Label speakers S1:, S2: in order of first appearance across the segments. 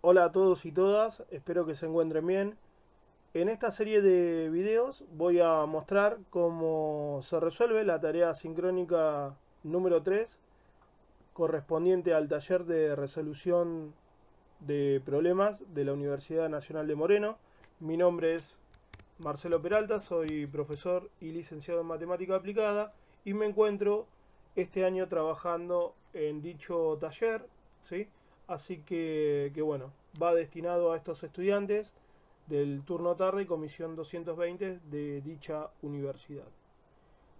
S1: Hola a todos y todas, espero que se encuentren bien. En esta serie de videos voy a mostrar cómo se resuelve la tarea sincrónica número 3 correspondiente al taller de resolución de problemas de la Universidad Nacional de Moreno. Mi nombre es Marcelo Peralta, soy profesor y licenciado en matemática aplicada y me encuentro este año trabajando en dicho taller, ¿sí? Así que bueno, va destinado a estos estudiantes del turno tarde, comisión 220 de dicha universidad.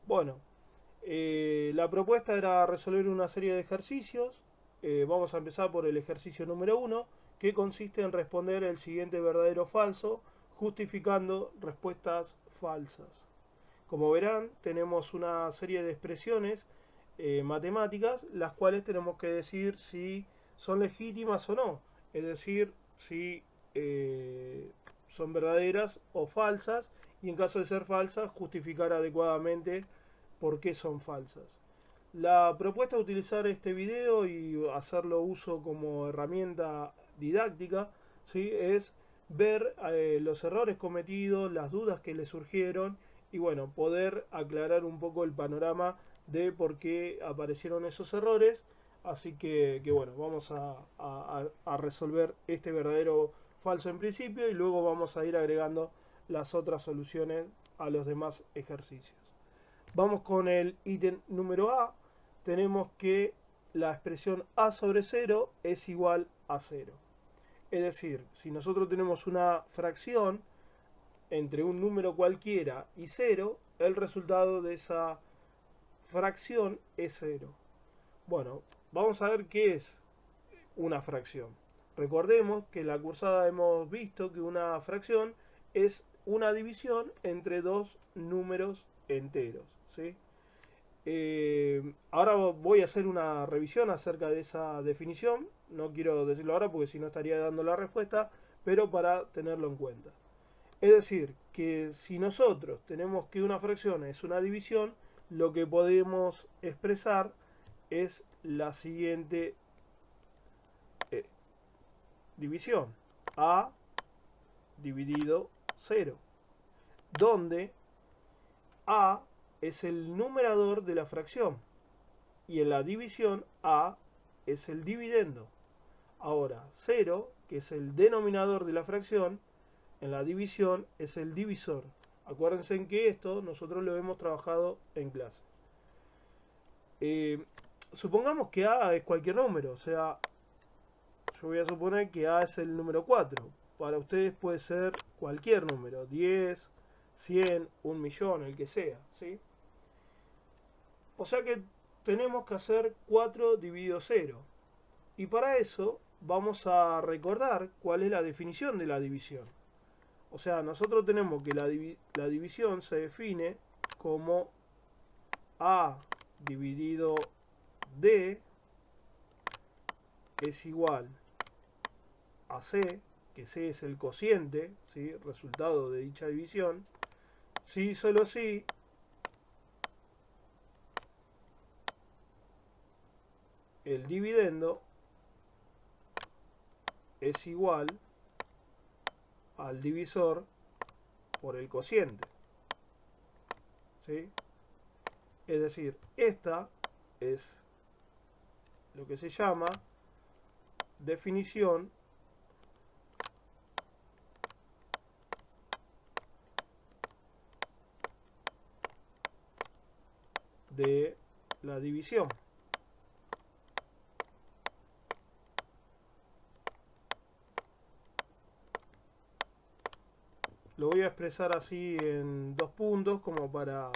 S1: Bueno, la propuesta era resolver una serie de ejercicios. Vamos a empezar por el ejercicio número uno, que consiste en responder el siguiente verdadero o falso, justificando respuestas falsas. Como verán, tenemos una serie de expresiones matemáticas, las cuales tenemos que decir si son legítimas o no. Es decir, si son verdaderas o falsas, y en caso de ser falsas, justificar adecuadamente por qué son falsas. La propuesta de utilizar este video y hacerlo uso como herramienta didáctica, ¿sí? Es ver los errores cometidos, las dudas que le surgieron y bueno, poder aclarar un poco el panorama de por qué aparecieron esos errores. Así que bueno, vamos a resolver este verdadero falso en principio y luego vamos a ir agregando las otras soluciones a los demás ejercicios. Vamos con el ítem número A. Tenemos que la expresión A sobre 0 es igual a 0. Es decir, si nosotros tenemos una fracción entre un número cualquiera y 0, el resultado de esa fracción es 0. Bueno, vamos a ver qué es una fracción. Recordemos que en la cursada hemos visto que una fracción es una división entre dos números enteros, ¿sí? Ahora voy a hacer una revisión acerca de esa definición. No quiero decirlo ahora porque si no estaría dando la respuesta, pero para tenerlo en cuenta. Es decir, que si nosotros tenemos que una fracción es una división, lo que podemos expresar es la siguiente eh, división. A dividido 0, donde A es el numerador de la fracción y en la división A es el dividendo. Ahora, 0, que es el denominador de la fracción, en la división es el divisor. Acuérdense en que esto nosotros lo hemos trabajado en clase. Eh, Supongamos que A es cualquier número, o sea, yo voy a suponer que A es el número 4. Para ustedes puede ser cualquier número, 10, 100, 1.000.000, el que sea, ¿sí? O sea que tenemos que hacer 4 dividido 0. Y para eso vamos a recordar cuál es la definición de la división. O sea, nosotros tenemos que la división se define como A dividido D es igual a C, que C es el cociente, ¿sí? Resultado de dicha división. Si solo si el dividendo es igual al divisor por el cociente, ¿sí? Es decir, esta es lo que se llama definición de la división. Lo voy a expresar así en dos puntos como para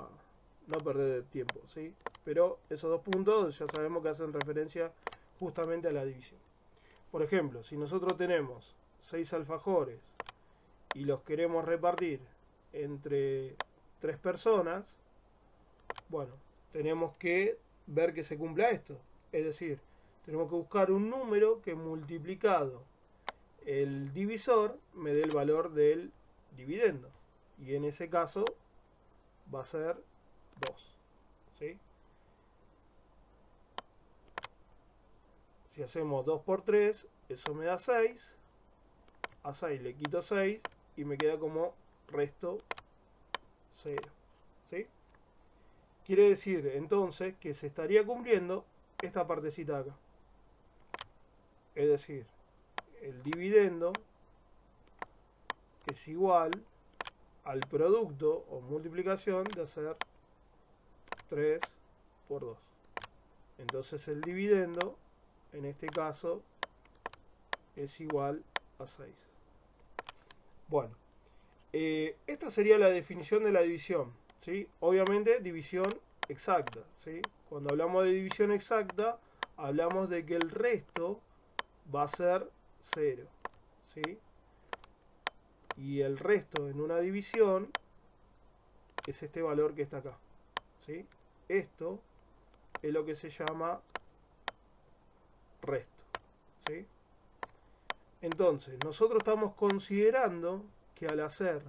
S1: no perder tiempo, ¿sí? Pero esos dos puntos ya sabemos que hacen referencia justamente a la división. Por ejemplo, si nosotros tenemos 6 alfajores y los queremos repartir entre 3 personas, bueno, tenemos que ver que se cumpla esto. Es decir, tenemos que buscar un número que multiplicado el divisor me dé el valor del dividendo. Y en ese caso va a ser 2. ¿Sí? Si hacemos 2 por 3, eso me da 6. a 6 le quito 6 y me queda como resto 0. ¿Sí? Quiere decir entonces que se estaría cumpliendo esta partecita de acá. Es decir, el dividendo es igual al producto o multiplicación de hacer 3 por 2. Entonces el dividendo, en este caso, es igual a 6. Bueno, esta sería la definición de la división, ¿sí? Obviamente división exacta, ¿sí? Cuando hablamos de división exacta, hablamos de que el resto va a ser 0, ¿sí? Y el resto en una división es este valor que está acá, ¿sí? Esto es lo que se llama resto, ¿sí? Entonces, nosotros estamos considerando que al hacer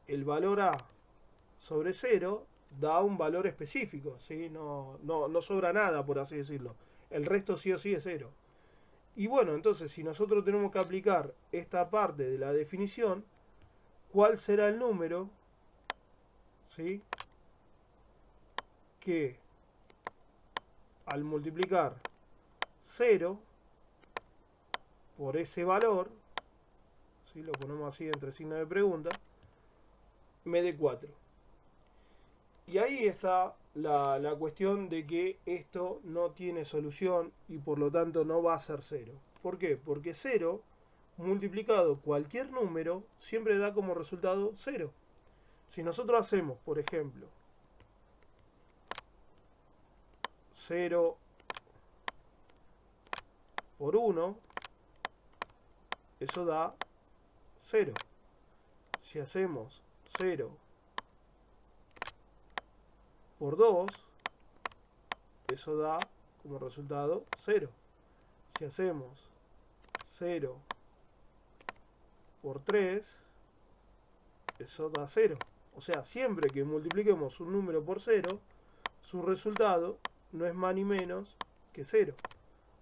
S1: el valor A sobre 0, da un valor específico, ¿sí? No sobra nada, por así decirlo. El resto sí o sí es 0. Y bueno, entonces, si nosotros tenemos que aplicar esta parte de la definición, ¿cuál será el número, ¿sí?, que al multiplicar 0 por ese valor, ¿sí?, lo ponemos así entre signos de pregunta, me dé 4? Y ahí está la cuestión de que esto no tiene solución y por lo tanto no va a ser 0. ¿Por qué? Porque 0 multiplicado cualquier número siempre da como resultado 0. Si nosotros hacemos, por ejemplo, 0 por 1, eso da 0. Si hacemos 0 por 2, eso da como resultado 0. Si hacemos 0 por 3, eso da 0. O sea, siempre que multipliquemos un número por 0, su resultado no es más ni menos que 0.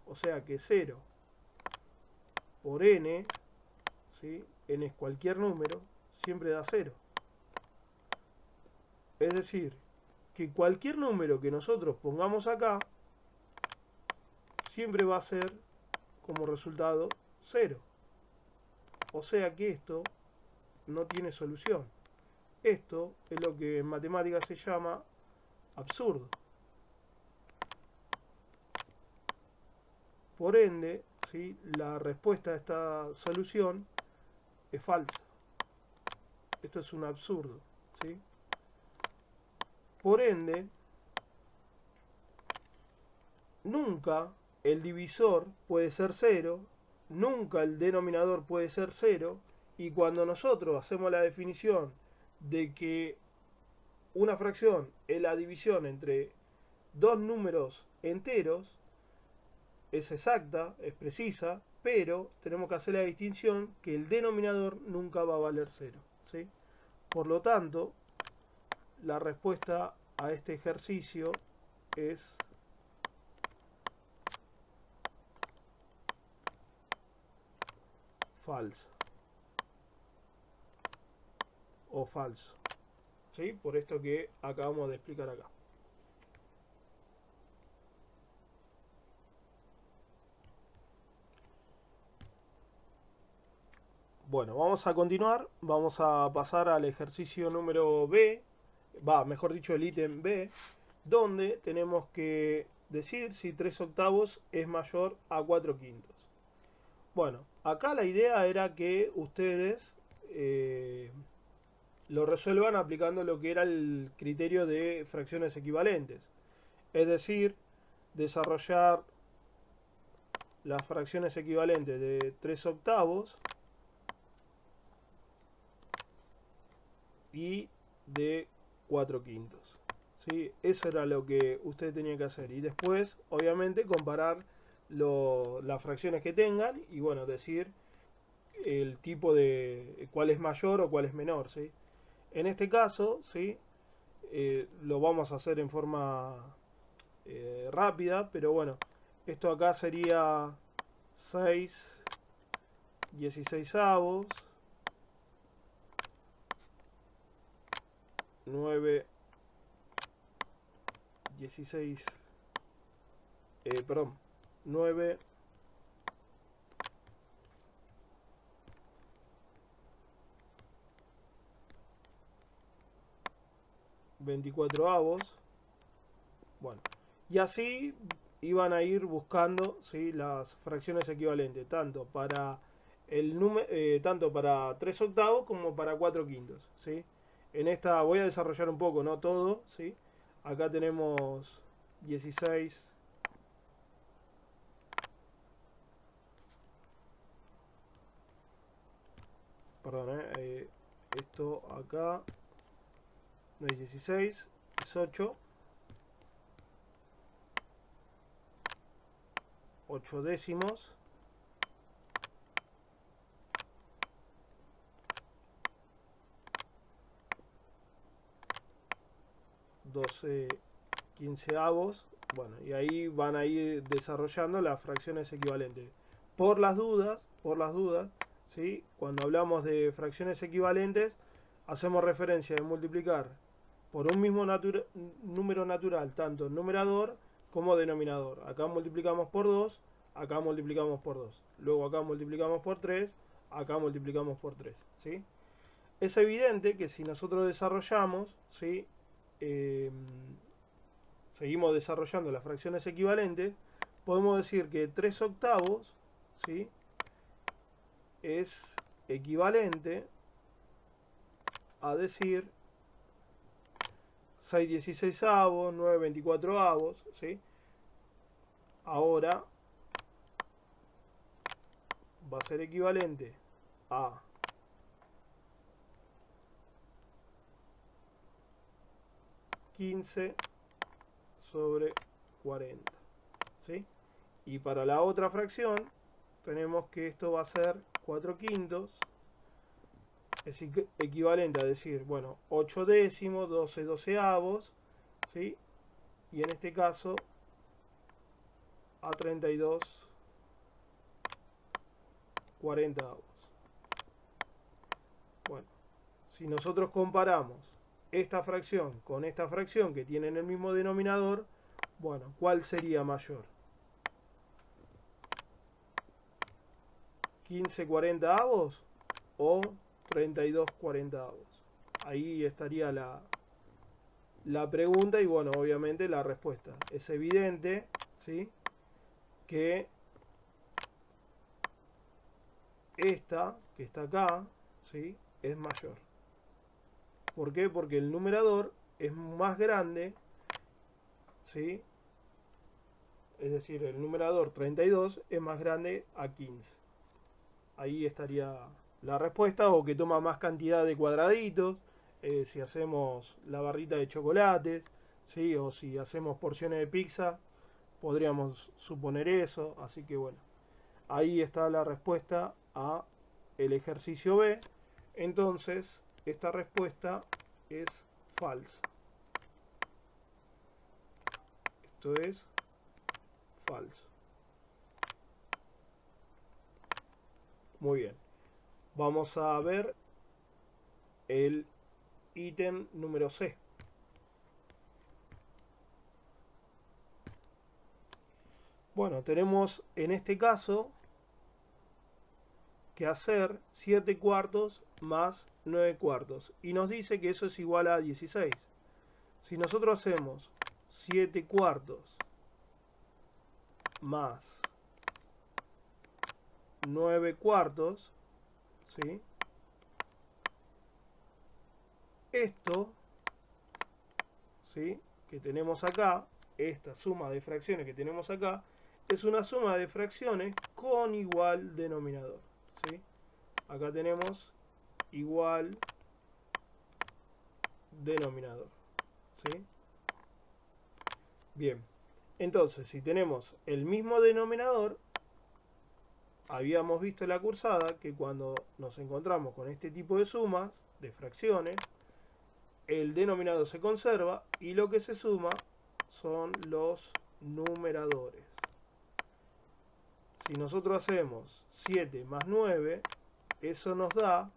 S1: O sea que 0 por n, ¿sí?, n es cualquier número, siempre da 0. Es decir, que cualquier número que nosotros pongamos acá, siempre va a ser como resultado 0. O sea que esto no tiene solución. Esto es lo que en matemáticas se llama absurdo. Por ende, ¿sí?, la respuesta a esta solución es falsa. Esto es un absurdo, ¿sí? Por ende, nunca el divisor puede ser 0, nunca el denominador puede ser 0, y cuando nosotros hacemos la definición de que una fracción es la división entre dos números enteros, es exacta, es precisa, pero tenemos que hacer la distinción que el denominador nunca va a valer 0, ¿sí? Por lo tanto, la respuesta a este ejercicio es falsa o falso, ¿sí?, por esto que acabamos de explicar acá. Bueno, vamos a continuar, vamos a pasar al ejercicio número B, mejor dicho el ítem B, donde tenemos que decir si 3 octavos es mayor a 4 quintos. Bueno, acá la idea era que ustedes lo resuelvan aplicando lo que era el criterio de fracciones equivalentes. Es decir, desarrollar las fracciones equivalentes de 3 octavos y de 4 quintos. ¿Sí? Eso era lo que ustedes tenían que hacer. Y después, obviamente, comparar las fracciones que tengan y, bueno, decir el tipo de cuál es mayor o cuál es menor, ¿sí? En este caso, ¿sí?, lo vamos a hacer en forma rápida, pero bueno, esto acá sería 6/16, 9/16, perdón, 9 24avos. Bueno, y así iban a ir buscando, ¿sí?, las fracciones equivalentes, tanto para tanto para 3 octavos como para 4 quintos, ¿sí? En esta voy a desarrollar un poco, no todo, ¿sí? Acá tenemos 16. Perdón, esto acá no es 16, es 8. 8 décimos. Doce quinceavos. Bueno, y ahí van a ir desarrollando las fracciones equivalentes. Por las dudas, ¿sí?, cuando hablamos de fracciones equivalentes, hacemos referencia de multiplicar por un mismo número natural, tanto en numerador como denominador. Acá multiplicamos por 2, acá multiplicamos por 2. Luego acá multiplicamos por 3, acá multiplicamos por 3. ¿Sí? Es evidente que si nosotros desarrollamos, ¿sí?, seguimos desarrollando las fracciones equivalentes, podemos decir que 3 octavos, ¿sí?, es equivalente a decir 6/16, 9/24, ¿sí? Ahora va a ser equivalente a 15/40, ¿sí? Y para la otra fracción tenemos que esto va a ser 4 quintos, es equivalente a decir, bueno, 8 décimos, 12 doceavos, ¿sí? Y en este caso a 32/40. Bueno, si nosotros comparamos esta fracción con esta fracción que tienen el mismo denominador, bueno, ¿cuál sería mayor? 15/40 o 32/40. Ahí estaría la pregunta y bueno, obviamente la respuesta. Es evidente, ¿sí?, que esta que está acá, ¿sí?, es mayor. ¿Por qué? Porque el numerador es más grande, ¿sí? Es decir, el numerador 32 es más grande a 15. Ahí estaría la respuesta, o que toma más cantidad de cuadraditos, si hacemos la barrita de chocolates, ¿sí?, o si hacemos porciones de pizza, podríamos suponer eso. Así que bueno, ahí está la respuesta a el ejercicio B. Entonces, esta respuesta es falsa. Esto es falso. Muy bien. Vamos a ver el ítem número C. Bueno, tenemos en este caso que hacer 7 cuartos más 9 cuartos. Y nos dice que eso es igual a 16. Si nosotros hacemos 7 cuartos más 9 cuartos, ¿sí?, esto, ¿sí?, que tenemos acá, esta suma de fracciones que tenemos acá, es una suma de fracciones con igual denominador, ¿sí? Acá tenemos igual denominador, ¿sí? Bien, entonces si tenemos el mismo denominador, habíamos visto en la cursada que cuando nos encontramos con este tipo de sumas de fracciones, el denominador se conserva y lo que se suma son los numeradores, Si nosotros hacemos 7 más 9, eso nos da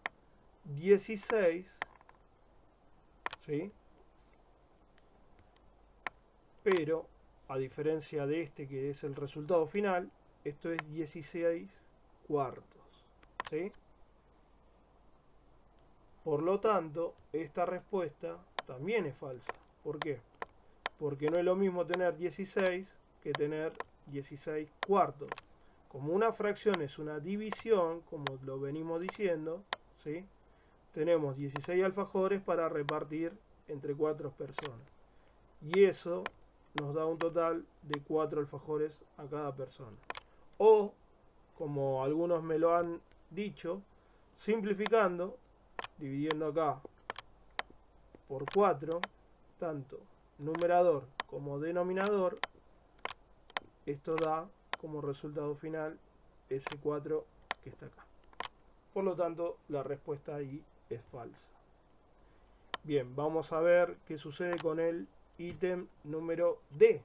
S1: 16, ¿sí? Pero, a diferencia de este que es el resultado final, esto es 16 cuartos, ¿sí? Por lo tanto, esta respuesta también es falsa. ¿Por qué? Porque no es lo mismo tener 16 que tener 16 cuartos. Como una fracción es una división, como lo venimos diciendo, ¿sí? Tenemos 16 alfajores para repartir entre 4 personas. Y eso nos da un total de 4 alfajores a cada persona. O, como algunos me lo han dicho, simplificando, dividiendo acá por 4, tanto numerador como denominador, esto da como resultado final ese 4 que está acá. Por lo tanto, la respuesta ahí es falsa. Bien, vamos a ver qué sucede con el ítem número D.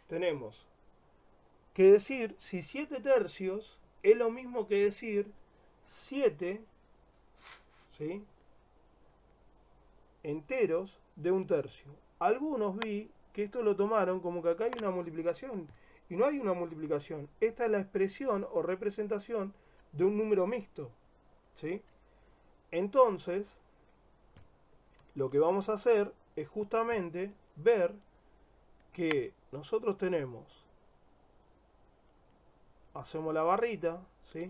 S1: Tenemos que decir si 7 tercios es lo mismo que decir 7, ¿sí?, enteros de un tercio. Algunos vi que esto lo tomaron como que acá hay una multiplicación, y no hay una multiplicación. Esta es la expresión o representación de un número mixto, ¿sí? Entonces, lo que vamos a hacer es justamente ver que nosotros tenemos, hacemos la barrita, ¿sí?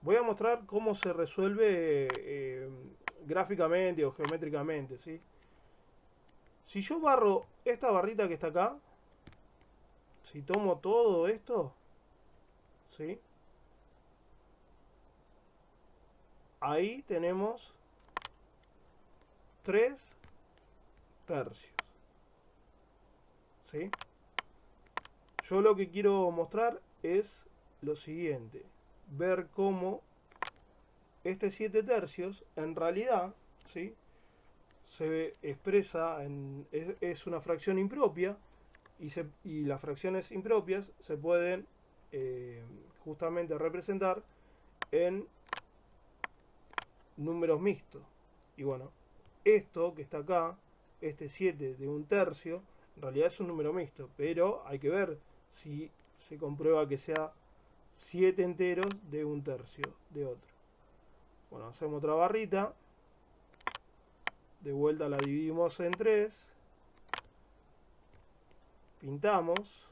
S1: Voy a mostrar cómo se resuelve gráficamente o geométricamente, ¿sí? Si yo barro esta barrita que está acá, si tomo todo esto, ¿sí?, ahí tenemos 3 tercios, ¿sí? Yo lo que quiero mostrar es lo siguiente, ver cómo este 7 tercios en realidad, ¿sí?, se expresa es una fracción impropia, y las fracciones impropias se pueden justamente representar en números mixtos. Y bueno, esto que está acá, este 7 de un tercio, en realidad es un número mixto, pero hay que ver si se comprueba que sea 7 enteros de un tercio de otro. Bueno, hacemos otra barrita, de vuelta la dividimos en 3, pintamos,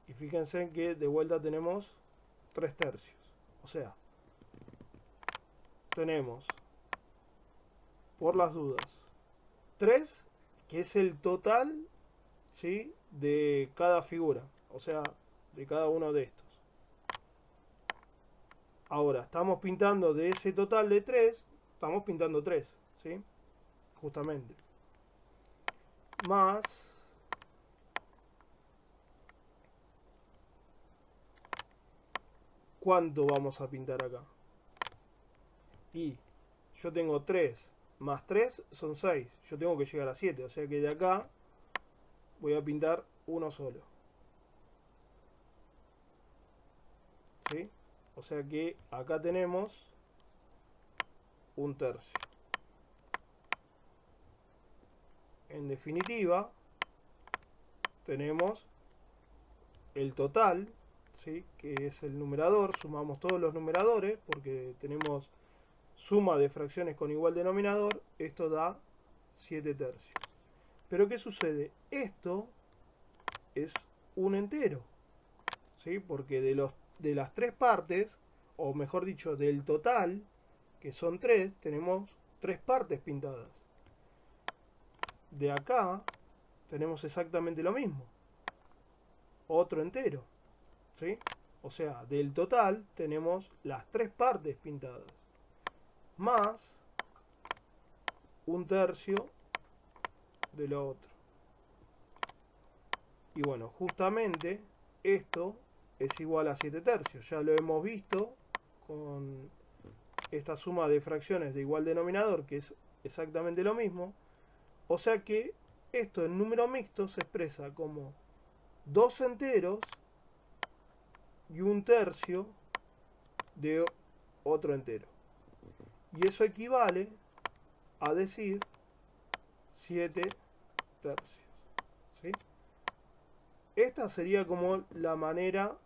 S1: y fíjense que de vuelta tenemos 3 tercios. O sea, tenemos, por las dudas, 3, que es el total, ¿sí?, de cada figura, o sea, de cada uno de estos. Ahora, estamos pintando de ese total de 3, estamos pintando 3, ¿sí?, justamente. Más ¿cuánto vamos a pintar acá? Y yo tengo 3 más 3 son 6. Yo tengo que llegar a 7. O sea que de acá voy a pintar uno solo. ¿Sí? O sea que acá tenemos un tercio. En definitiva, tenemos el total, ¿sí?, que es el numerador. Sumamos todos los numeradores porque tenemos suma de fracciones con igual denominador. Esto da 7 tercios. Pero ¿qué sucede? Esto es un entero, ¿sí?, porque de las 3 partes, o mejor dicho, del total, que son 3, tenemos 3 partes pintadas. De acá tenemos exactamente lo mismo, otro entero, ¿sí? O sea, del total tenemos las 3 partes pintadas, más un tercio de lo otro. Y bueno, justamente esto es igual a 7 tercios. Ya lo hemos visto con esta suma de fracciones de igual denominador, que es exactamente lo mismo. O sea que esto en número mixto se expresa como 2 enteros y 1/3 de otro entero. Y eso equivale a decir 7/3. ¿Sí? Esta sería como la manera,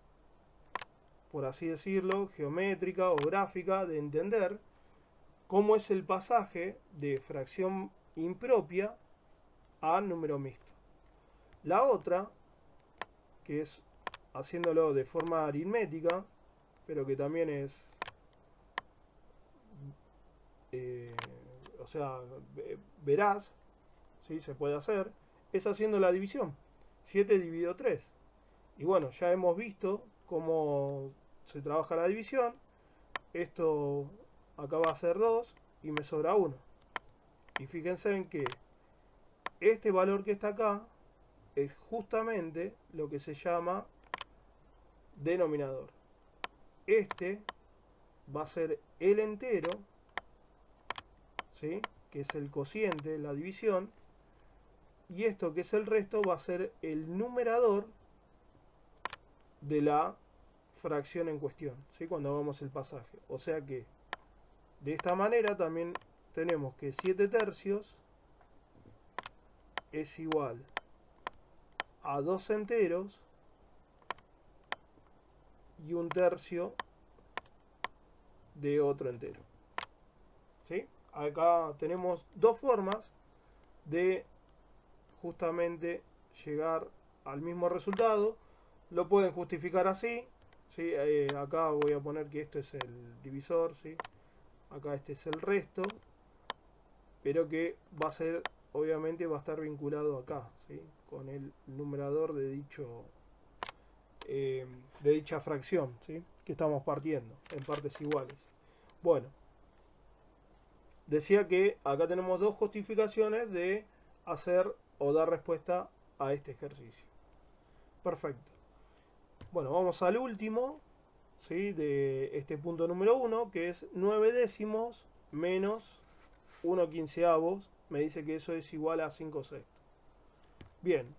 S1: por así decirlo, geométrica o gráfica de entender cómo es el pasaje de fracción impropia a número mixto. La otra, que es haciéndolo de forma aritmética, pero que también es, o sea, veraz, ¿sí? Se puede hacer, es haciendo la división. 7 dividido 3. Y bueno, ya hemos visto cómo se trabaja la división. Esto acá va a ser 2 y me sobra 1. Y fíjense en que este valor que está acá es justamente lo que se llama denominador. Este va a ser el entero, ¿sí? Que es el cociente, la división. Y esto que es el resto va a ser el numerador de la fracción en cuestión, ¿sí? Cuando hagamos el pasaje. O sea que de esta manera también tenemos que 7/3 es igual a 2 enteros y 1/3 de otro entero. ¿Sí? Acá tenemos dos formas de justamente llegar al mismo resultado. Lo pueden justificar así, ¿sí? Acá voy a poner que esto es el divisor, ¿sí? Acá este es el resto, pero que va a ser, obviamente va a estar vinculado acá, ¿sí? Con el numerador de dicha fracción, ¿sí? Que estamos partiendo en partes iguales. Bueno, decía que acá tenemos dos justificaciones de hacer o dar respuesta a este ejercicio. Perfecto. Bueno, vamos al último, ¿sí? De este punto número 1, que es 9 décimos menos 1/15. Me dice que eso es igual a 5/6. Bien,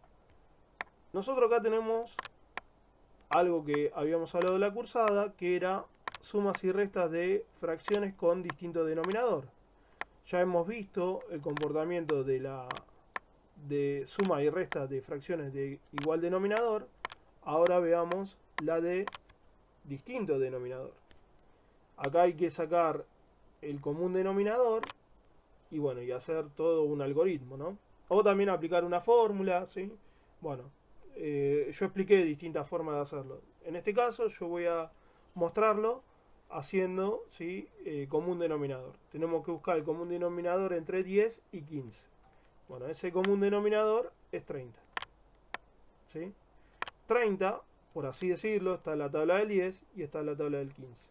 S1: nosotros acá tenemos algo que habíamos hablado de la cursada, que era sumas y restas de fracciones con distinto denominador. Ya hemos visto el comportamiento de suma y resta de fracciones de igual denominador. Ahora veamos la de distinto denominador. Acá hay que sacar el común denominador y bueno, y hacer todo un algoritmo, ¿no? O también aplicar una fórmula, ¿sí? Bueno, yo expliqué distintas formas de hacerlo. En este caso yo voy a mostrarlo haciendo, ¿sí? Común denominador. Tenemos que buscar el común denominador entre 10 y 15. Bueno, ese común denominador es 30. ¿Sí? 30, por así decirlo, está en la tabla del 10 y está en la tabla del 15.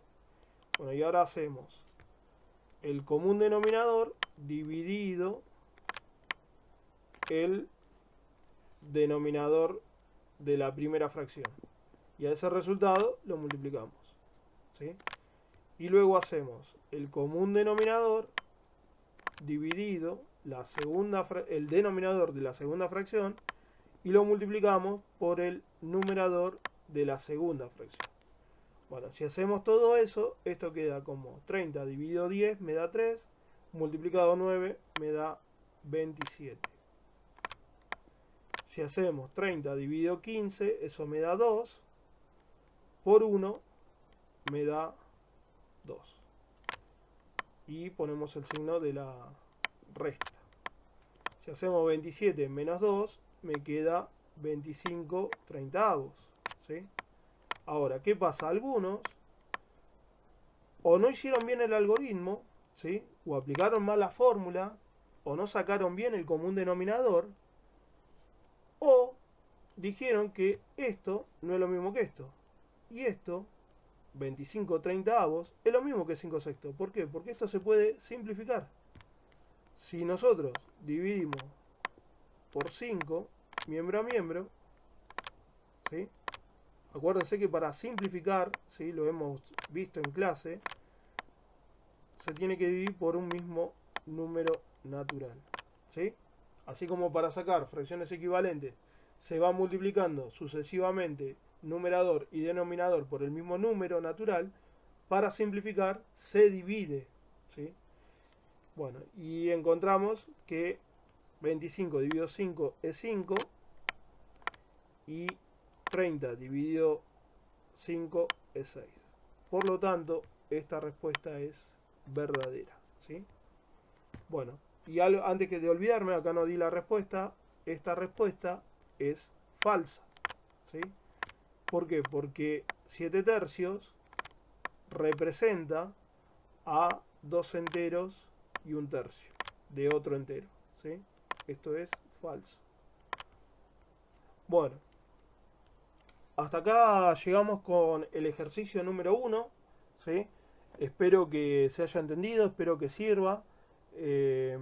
S1: Bueno, y ahora hacemos el común denominador dividido el denominador de la primera fracción. Y a ese resultado lo multiplicamos. ¿Sí? Y luego hacemos el común denominador dividido el denominador de la segunda fracción y lo multiplicamos por el numerador de la segunda fracción. Bueno, si hacemos todo eso, esto queda como 30 dividido 10 me da 3, multiplicado 9 me da 27. Si hacemos 30 dividido 15, eso me da 2, por 1 me da 2. Y ponemos el signo de la resta. Si hacemos 27 menos 2, me queda 25/30. ¿Sí? Ahora, ¿qué pasa? Algunos o no hicieron bien el algoritmo, ¿sí? O aplicaron mal la fórmula, o no sacaron bien el común denominador, o dijeron que esto no es lo mismo que esto. Y esto, 25/30, es lo mismo que 5/6. ¿Por qué? Porque esto se puede simplificar. Si nosotros dividimos por 5, miembro a miembro, ¿sí? Acuérdense que para simplificar, ¿sí? Lo hemos visto en clase, se tiene que dividir por un mismo número natural. ¿Sí? Así como para sacar fracciones equivalentes se va multiplicando sucesivamente numerador y denominador por el mismo número natural, para simplificar se divide. ¿Sí? Bueno, y encontramos que 25 dividido 5 es 5 y 30 dividido 5 es 6. Por lo tanto, esta respuesta es verdadera. ¿Sí? Bueno, y antes que de olvidarme, acá no di la respuesta, esta respuesta es falsa. ¿Sí? ¿Por qué? Porque 7 tercios representa a 2 enteros y un tercio de otro entero. ¿Sí? Esto es falso. Bueno, hasta acá llegamos con el ejercicio número 1. ¿Sí? Espero que se haya entendido, espero que sirva. Eh,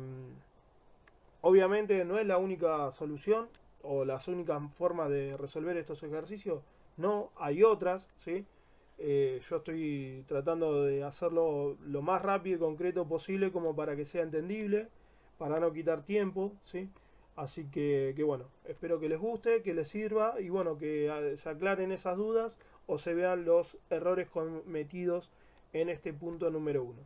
S1: Obviamente no es la única solución o las únicas formas de resolver estos ejercicios. No, hay otras, ¿sí? Yo estoy tratando de hacerlo lo más rápido y concreto posible como para que sea entendible, para no quitar tiempo, ¿sí? Así que bueno, espero que les guste, que les sirva y bueno, que se aclaren esas dudas o se vean los errores cometidos en este punto número 1.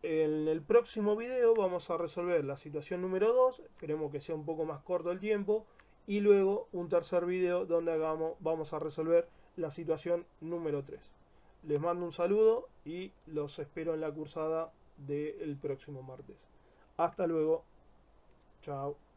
S1: En el próximo video vamos a resolver la situación número 2, esperemos que sea un poco más corto el tiempo, y luego un tercer video donde vamos a resolver la situación número 3. Les mando un saludo y los espero en la cursada del próximo martes. Hasta luego. Chao.